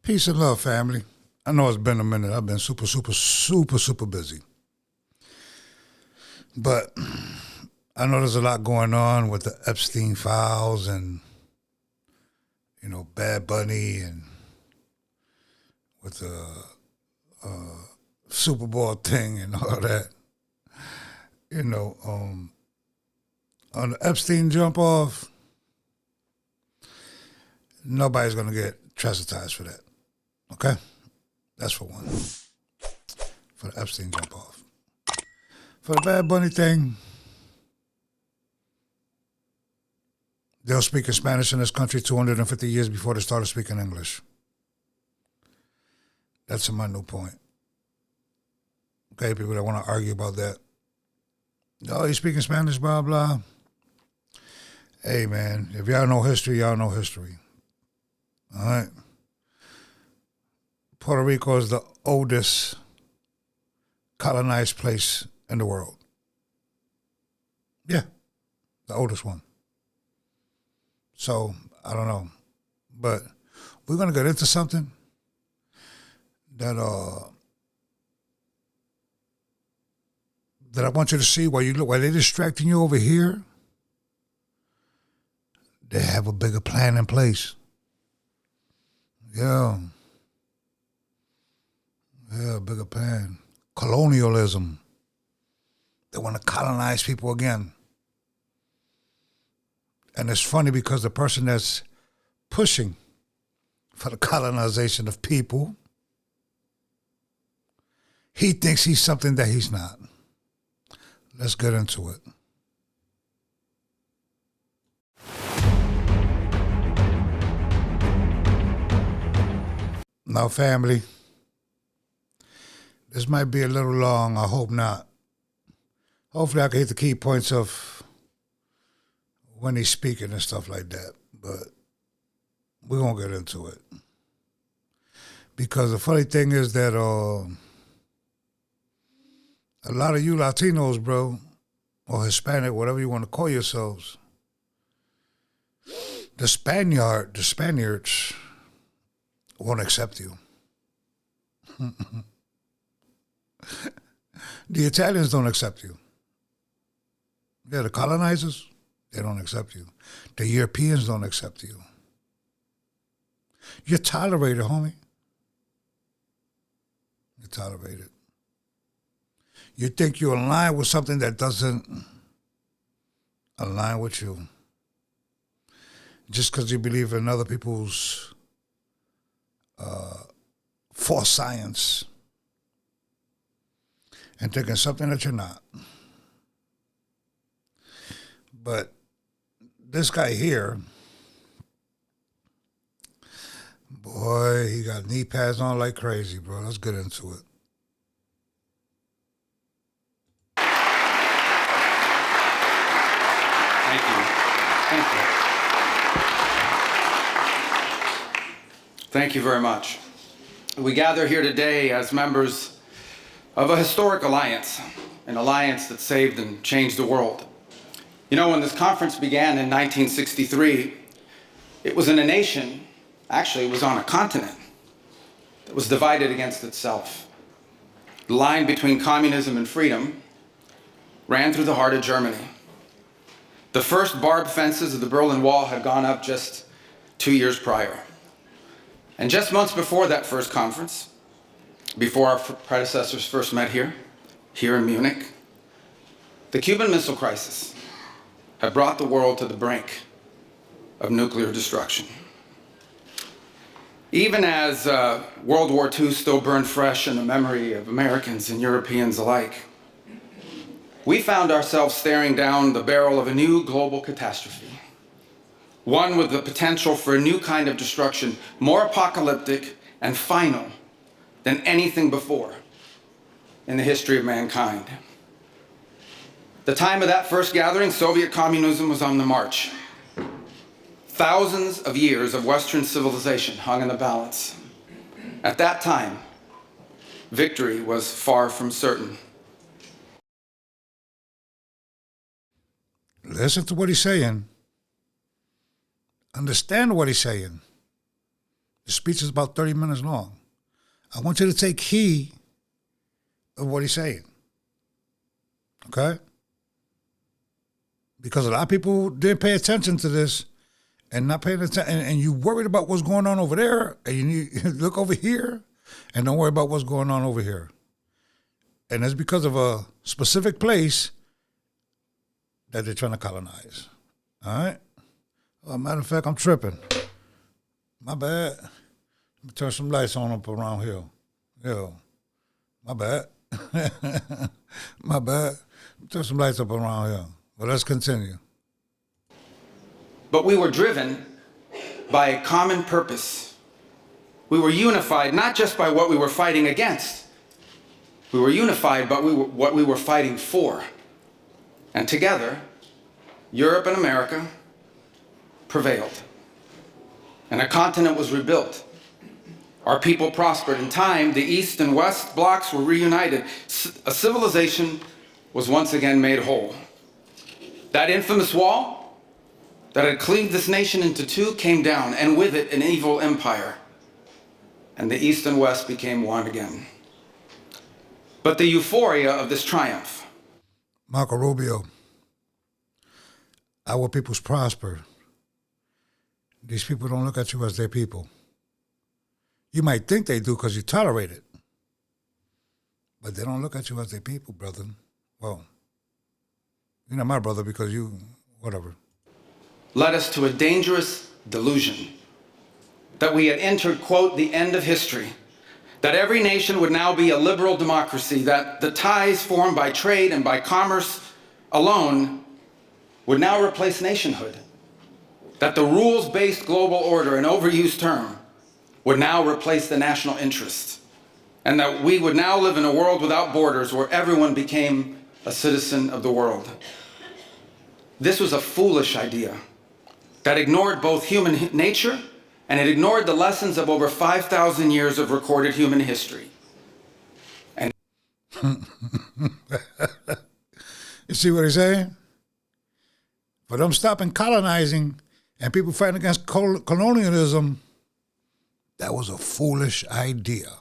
Peace and love, family. I know it's been a minute. I've been super busy. But I know there's a lot going on with the Epstein files and, Bad Bunny and with the Super Bowl thing and all that. On the Epstein jump off, nobody's going to get chastised for that. Okay? That's for one. For the Epstein jump off. For the Bad Bunny thing, they were speaking Spanish in this country 250 years before they started speaking English. That's my new point. Okay, people that want to argue about that. Oh, he's speaking Spanish, blah, blah. Hey, man, if y'all know history, y'all know history. All right? Puerto Rico is the oldest colonized place in the world. Yeah, the oldest one. So, I don't know. But we're going to get into something that I want you to see while they're distracting you over here. They have a bigger plan in place. Yeah, bigger plan. Colonialism. They want to colonize people again. And it's funny because the person that's pushing for the colonization of people, he thinks he's something that he's not. Let's get into it. Now, family, this might be a little long. I hope not. Hopefully I can hit the key points of when he's speaking and stuff like that. But we're going to get into it. Because the funny thing is that a lot of you Latinos, bro, or Hispanic, whatever you want to call yourselves, the Spaniards won't accept you. The Italians don't accept you. Yeah, the colonizers, they don't accept you. The Europeans don't accept you. You're tolerated, homie. You're tolerated. You think you align with something that doesn't align with you. Just because you believe in other people's false science and thinking something that you're not. But this guy here, boy, he got knee pads on like crazy, bro. Let's get into it. Thank you. Thank you very much. We gather here today as members of a historic alliance, an alliance that saved and changed the world. You know, when this conference began in 1963, it was in a nation, actually it was on a continent, that was divided against itself. The line between communism and freedom ran through the heart of Germany. The first barbed fences of the Berlin Wall had gone up just 2 years prior. And just months before that first conference, before our predecessors first met here in Munich, the Cuban Missile Crisis had brought the world to the brink of nuclear destruction. Even as World War II still burned fresh in the memory of Americans and Europeans alike, we found ourselves staring down the barrel of a new global catastrophe. One with the potential for a new kind of destruction, more apocalyptic and final than anything before in the history of mankind. The time of that first gathering, Soviet communism was on the march. Thousands of years of Western civilization hung in the balance. At that time, victory was far from certain. Listen to what he's saying. Understand what he's saying. The speech is about 30 minutes long. I want you to take heed of what he's saying. Okay? Because a lot of people didn't pay attention to this and not paying attention, and you worried about what's going on over there, and you need to look over here and don't worry about what's going on over here. And it's because of a specific place that they're trying to colonize. All right? Well, matter of fact, I'm tripping. My bad. Let me turn some lights on up around here. Yo, my bad. My bad. Turn some lights up around here. Well, let's continue. But we were driven by a common purpose. We were unified not just by what we were fighting against. We were unified by what we were fighting for. And together, Europe and America prevailed. And a continent was rebuilt. Our people prospered. In time, the East and West blocks were reunited. A civilization was once again made whole. That infamous wall that had cleaved this nation into two came down, and with it an evil empire. And the East and West became one again. But the euphoria of this triumph. Marco Rubio, our peoples prosper. These people don't look at you as their people. You might think they do because you tolerate it. But they don't look at you as their people, brother. Well, you're not my brother because you, whatever. Led us to a dangerous delusion that we had entered, quote, the end of history, that every nation would now be a liberal democracy, that the ties formed by trade and by commerce alone would now replace nationhood, that the rules-based global order, an overused term, would now replace the national interest, and that we would now live in a world without borders where everyone became a citizen of the world. This was a foolish idea that ignored both human nature and it ignored the lessons of over 5,000 years of recorded human history. And You see what he's saying? For them stopping colonizing and people fighting against colonialism, that was a foolish idea.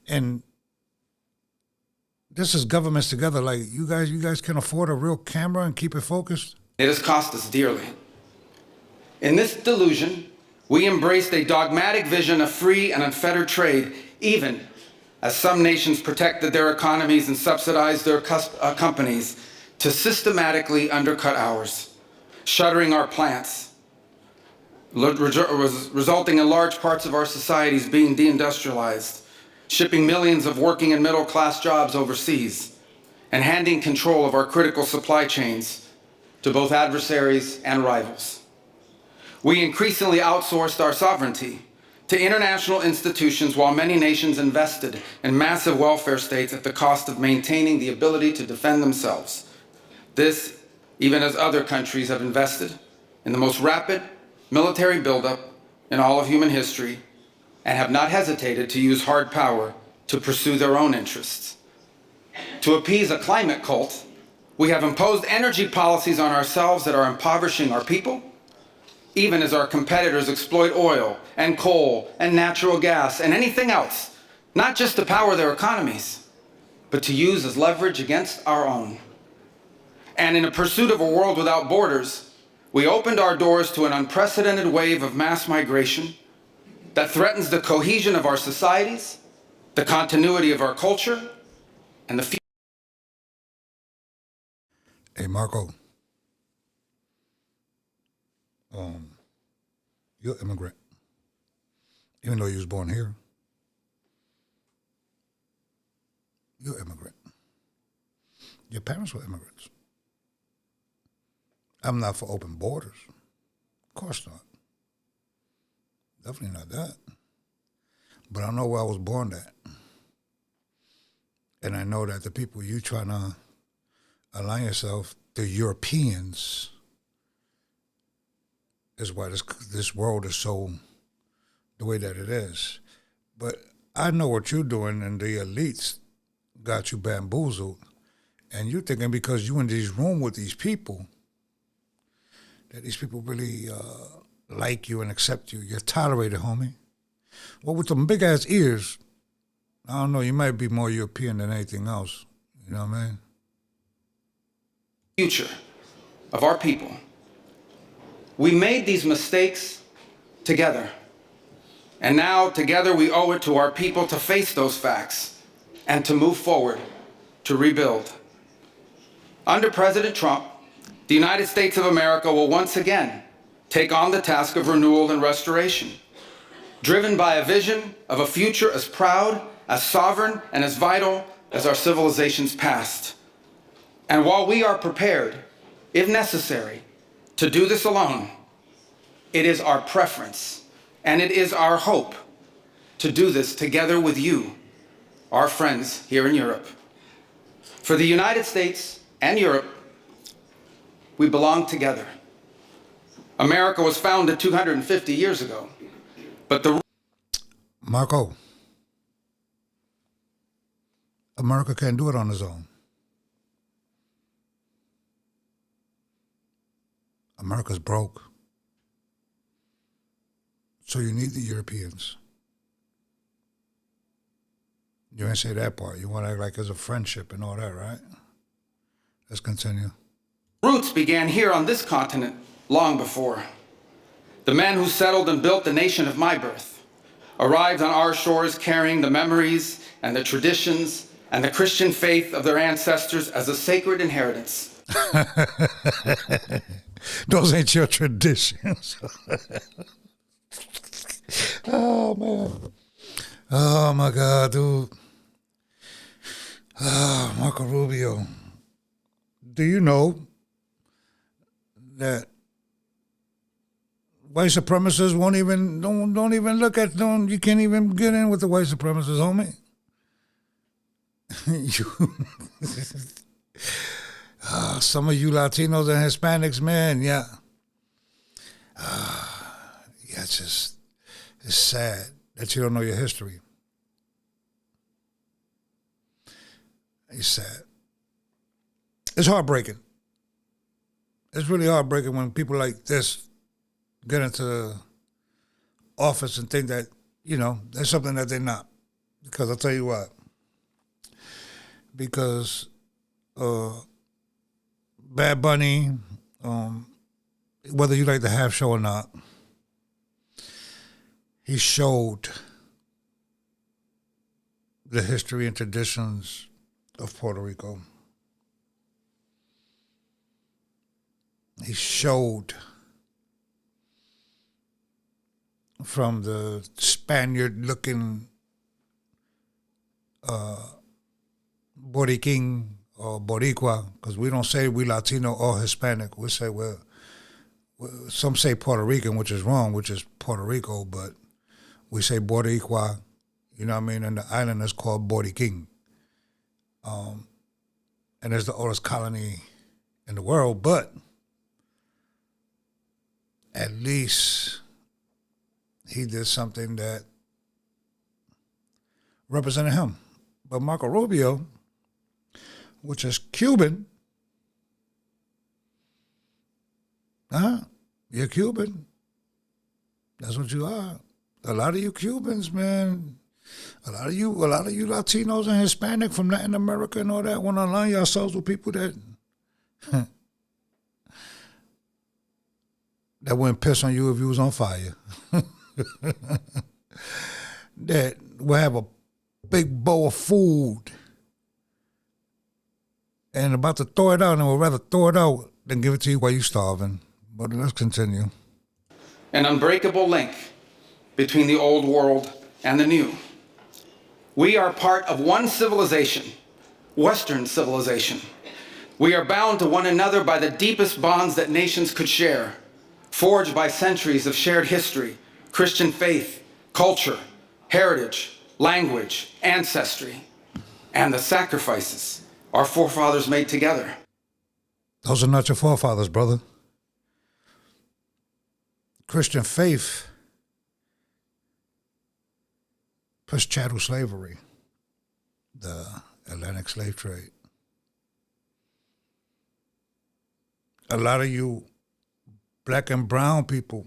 And this is governments together. Like, you guys can afford a real camera and keep it focused? it has cost us dearly. In this delusion, we embraced a dogmatic vision of free and unfettered trade, even as some nations protected their economies and subsidized their companies to systematically undercut ours, shuttering our plants, resulting in large parts of our societies being deindustrialized, shipping millions of working and middle-class jobs overseas, and handing control of our critical supply chains to both adversaries and rivals. We increasingly outsourced our sovereignty to international institutions while many nations invested in massive welfare states at the cost of maintaining the ability to defend themselves. This, even as other countries have invested in the most rapid military buildup in all of human history and have not hesitated to use hard power to pursue their own interests. To appease a climate cult, we have imposed energy policies on ourselves that are impoverishing our people, even as our competitors exploit oil and coal and natural gas and anything else, not just to power their economies, but to use as leverage against our own. And in a pursuit of a world without borders, we opened our doors to an unprecedented wave of mass migration that threatens the cohesion of our societies, the continuity of our culture, and the future. Hey, Marco. You're an immigrant. Even though you was born here, you're an immigrant. Your parents were immigrants. I'm not for open borders. Of course not. Definitely not that. But I know where I was born at. And I know that the people you trying to align yourself, the Europeans, is why this world is so the way that it is. But I know what you're doing, and the elites got you bamboozled. And you're thinking because you in this room with these people, that these people really like you and accept you. You're tolerated, homie. Well, with them big ass ears, I don't know, you might be more European than anything else. You know what I mean? Future of our people. We made these mistakes together. And now, together, we owe it to our people to face those facts and to move forward, to rebuild. Under President Trump, the United States of America will once again take on the task of renewal and restoration, driven by a vision of a future as proud, as sovereign, and as vital as our civilization's past. And while we are prepared, if necessary, to do this alone, it is our preference and it is our hope to do this together with you, our friends here in Europe. For the United States and Europe, we belong together. America was founded 250 years ago, but the Marco, America can't do it on its own. America's broke. So you need the Europeans. You ain't say that part. You want to act like there's a friendship and all that, right? Let's continue. roots began here on this continent long before. The men who settled and built the nation of my birth arrived on our shores carrying the memories and the traditions and the Christian faith of their ancestors as a sacred inheritance. Those ain't your traditions. Oh, man. Oh, my God, dude. Oh, Marco Rubio. Do you know that white supremacists won't even, don't even look at, you can't even get in with the white supremacists, homie? Some of you Latinos and Hispanics, man, yeah. Yeah, it's sad that you don't know your history. It's sad. It's heartbreaking. It's really heartbreaking when people like this get into office and think that, you know, there's something that they're not. Because I'll tell you what. Because Bad Bunny, whether you like the half show or not, he showed the history and traditions of Puerto Rico. He showed from the Spaniard-looking Boriquín or Boricua, because we don't say we Latino or Hispanic. We say some say Puerto Rican, which is wrong, which is Puerto Rico, but we say Boricua, you know what I mean? And the island is called Boriquín. And it's the oldest colony in the world, but at least he did something that represented him. But Marco Rubio, which is Cuban, you're Cuban. That's what you are. A lot of you Cubans, man, a lot of you Latinos and Hispanic from Latin America and all that want to align yourselves with people that that wouldn't piss on you if you was on fire. That will have a big bowl of food and about to throw it out and would rather throw it out than give it to you while you're starving. But let's continue. An unbreakable link between the old world and the new. We are part of one civilization, Western civilization. We are bound to one another by the deepest bonds that nations could share, forged by centuries of shared history, Christian faith, culture, heritage, language, ancestry, and the sacrifices our forefathers made together. Those are not your forefathers, brother. Christian faith plus chattel slavery, the Atlantic slave trade. A lot of you black and brown people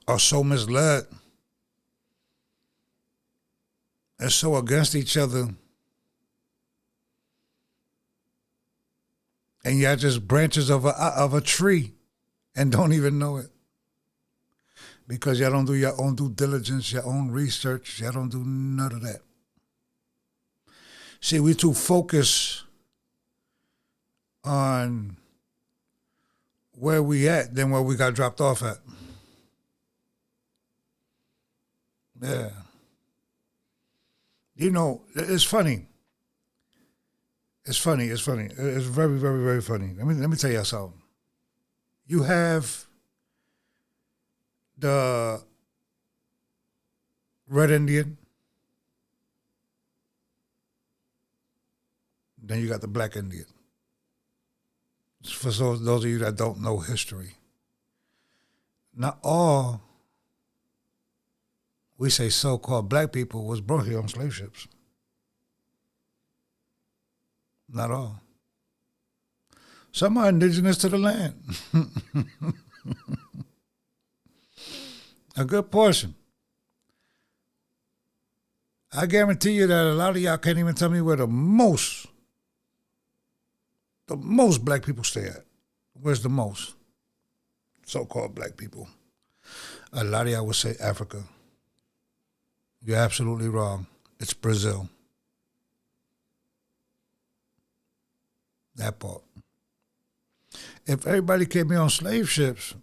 are so misled are so against each other, and y'all just branches of a tree and don't even know it. Because y'all don't do your own due diligence, your own research, y'all don't do none of that. See, we too focused on where we at than where we got dropped off at. Yeah. You know, it's funny. It's funny. It's funny. It's very, very, very funny. Let me tell you something. You have the Red Indian, then you got the Black Indian. For those of you that don't know history, not all we say so-called black people was brought here on slave ships. Not all. Some are indigenous to the land. A good portion. I guarantee you that a lot of y'all can't even tell me where the most black people stay at. Where's the most? So-called black people. A lot of y'all would say Africa. You're absolutely wrong. It's Brazil. That part. If everybody came here on slave ships,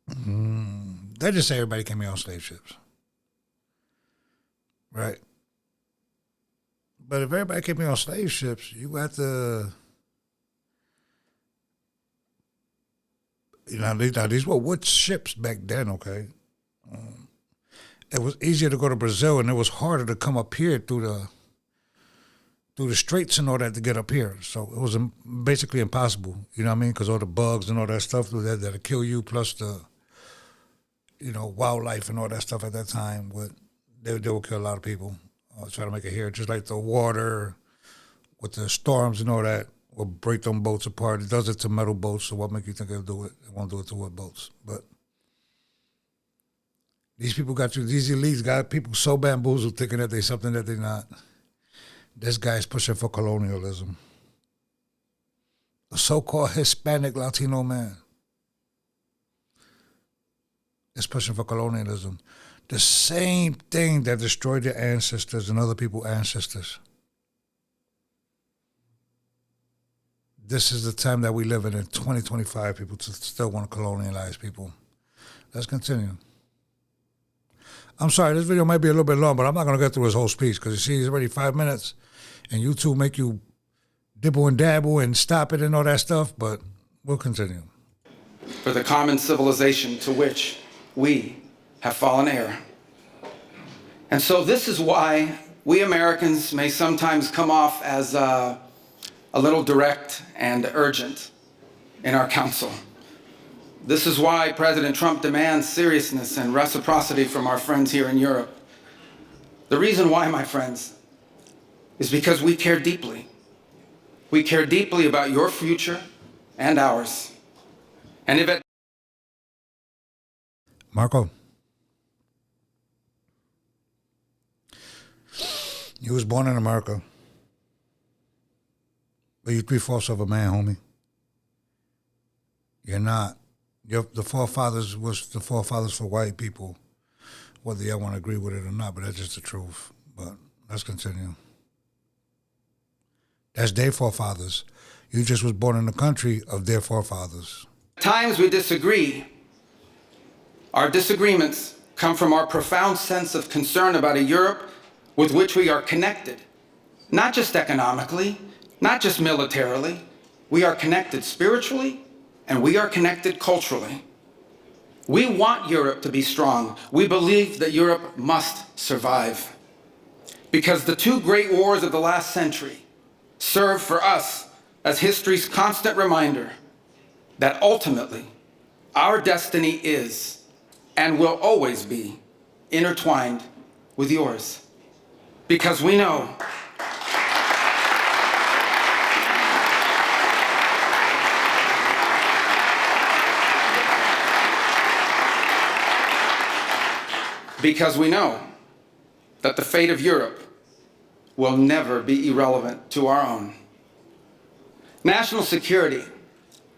they just say everybody came here on slave ships. Right? But if everybody came here on slave ships, you have to... These were wood ships back then, okay? It was easier to go to Brazil, and it was harder to come up here through the straits and all that to get up here. So it was basically impossible, you know what I mean? Because all the bugs and all that stuff that'll kill you, plus the, wildlife and all that stuff at that time, they will kill a lot of people. Try to make it here. Just like the water with the storms and all that will break them boats apart. It does it to metal boats, so what make you think it'll do it? It won't do it to wood boats. But these elites got people so bamboozled thinking that they're something that they're not. This guy's pushing for colonialism. A so-called Hispanic Latino man is pushing for colonialism. The same thing that destroyed their ancestors and other people's ancestors. This is the time that we live in 2025, people still want to colonialize people. Let's continue. I'm sorry, this video might be a little bit long, but I'm not going to get through his whole speech because you see, it's already 5 minutes, and YouTube make you dibble and dabble and stop it and all that stuff, but we'll continue. For the common civilization to which we have fallen heir. And so this is why we Americans may sometimes come off as a little direct and urgent in our counsel. This is why President Trump demands seriousness and reciprocity from our friends here in Europe. The reason why, my friends, is because we care deeply. We care deeply about your future and ours. And if it... Marco, you was born in America, but you're 3/4 of a man, homie. You're not. The forefathers was the forefathers for white people, whether y'all want to agree with it or not, but that's just the truth. But let's continue. That's their forefathers. You just was born in the country of their forefathers. At times we disagree. Our disagreements come from our profound sense of concern about a Europe with which we are connected. Not just economically, not just militarily. We are connected spiritually, and we are connected culturally. We want Europe to be strong. We believe that Europe must survive. Because the two great wars of the last century serve for us as history's constant reminder that ultimately our destiny is and will always be intertwined with yours. Because we know that the fate of Europe will never be irrelevant to our own. National security,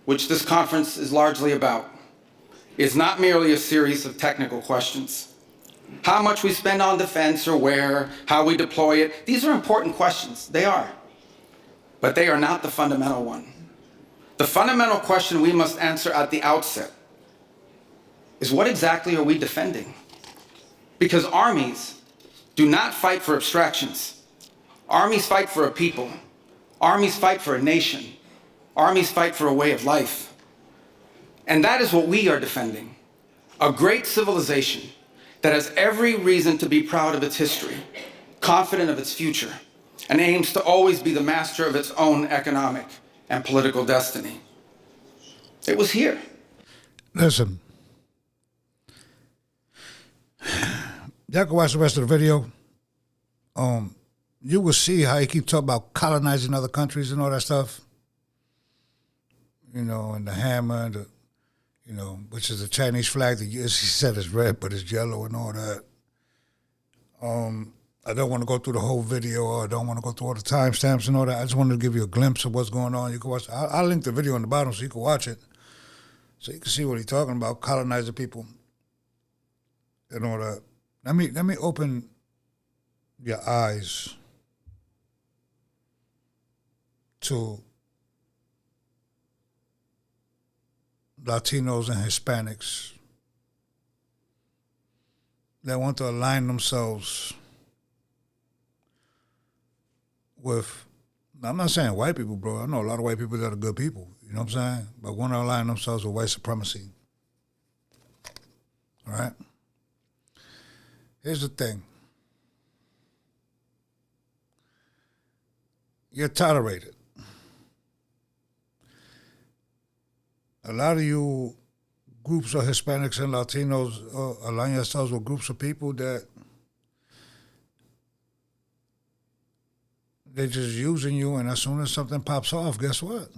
which this conference is largely about, is not merely a series of technical questions. How much we spend on defense or where, how we deploy it, these are important questions. They are. But they are not the fundamental one. The fundamental question we must answer at the outset is, what exactly are we defending? Because armies do not fight for abstractions. Armies fight for a people. Armies fight for a nation. Armies fight for a way of life. And that is what we are defending. A great civilization that has every reason to be proud of its history, confident of its future, and aims to always be the master of its own economic and political destiny. It was here. Listen, y'all can watch the rest of the video. You will see how he keep talking about colonizing other countries and all that stuff. You know, and the hammer, and the, you know, which is the Chinese flag. He said it's red, but it's yellow and all that. I don't want to go through the whole video, or I don't want to go through all the timestamps and all that. I just wanted to give you a glimpse of what's going on. You can watch. I'll link the video on the bottom so you can watch it, so you can see what he's talking about, colonizing people and all that. Let me open your eyes to Latinos and Hispanics that want to align themselves with, I'm not saying white people, bro. I know a lot of white people that are good people, you know what I'm saying? But want to align themselves with white supremacy. All right? Here's the thing. You're tolerated. A lot of you groups of Hispanics and Latinos align yourselves with groups of people that they're just using you, and as soon as something pops off, guess what?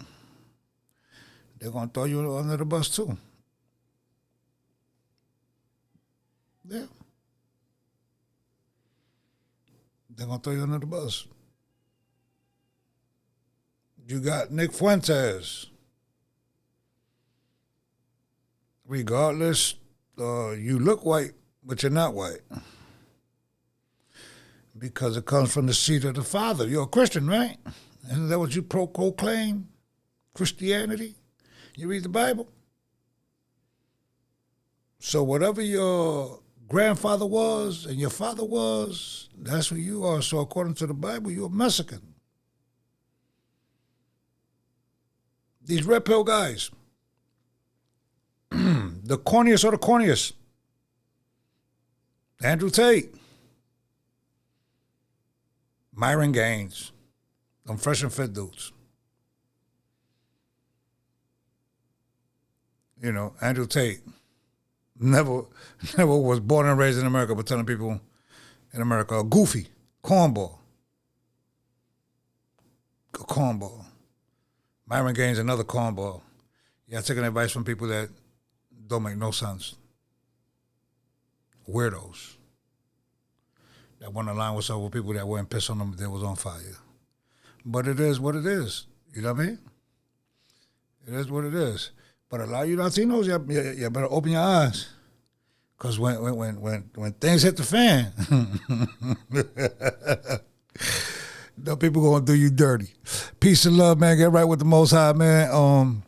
They're going to throw you under the bus too. Yeah. They're going to throw you under the bus. You got Nick Fuentes. Regardless, you look white, but you're not white. Because it comes from the seed of the Father. You're a Christian, right? Isn't that what you proclaim? Christianity? You read the Bible? So whatever your grandfather was and your father was, that's who you are. So according to the Bible, you're a Mexican. These red pill guys, the corniest or the corniest. Andrew Tate, Myron Gaines, them fresh and fit dudes. You know, Andrew Tate never was born and raised in America, but telling people in America, a goofy, cornball. A cornball. Myron Gaines, another cornball. Yeah, taking advice from people that don't make no sense. Weirdos. That want to align with some people that wouldn't piss on them if they was on fire. But it is what it is. You know what I mean? It is what it is. But a lot of you Latinos, you better open your eyes. Because when things hit the fan, no people going to do you dirty. Peace and love, man. Get right with the Most High, man.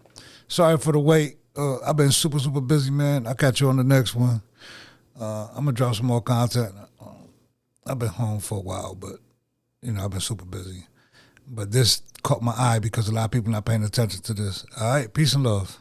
Sorry for the wait. I've been super, super busy, man. I'll catch you on the next one. I'm going to drop some more content. I've been home for a while, but, you know, I've been super busy. But this caught my eye because a lot of people not paying attention to this. All right? Peace and love.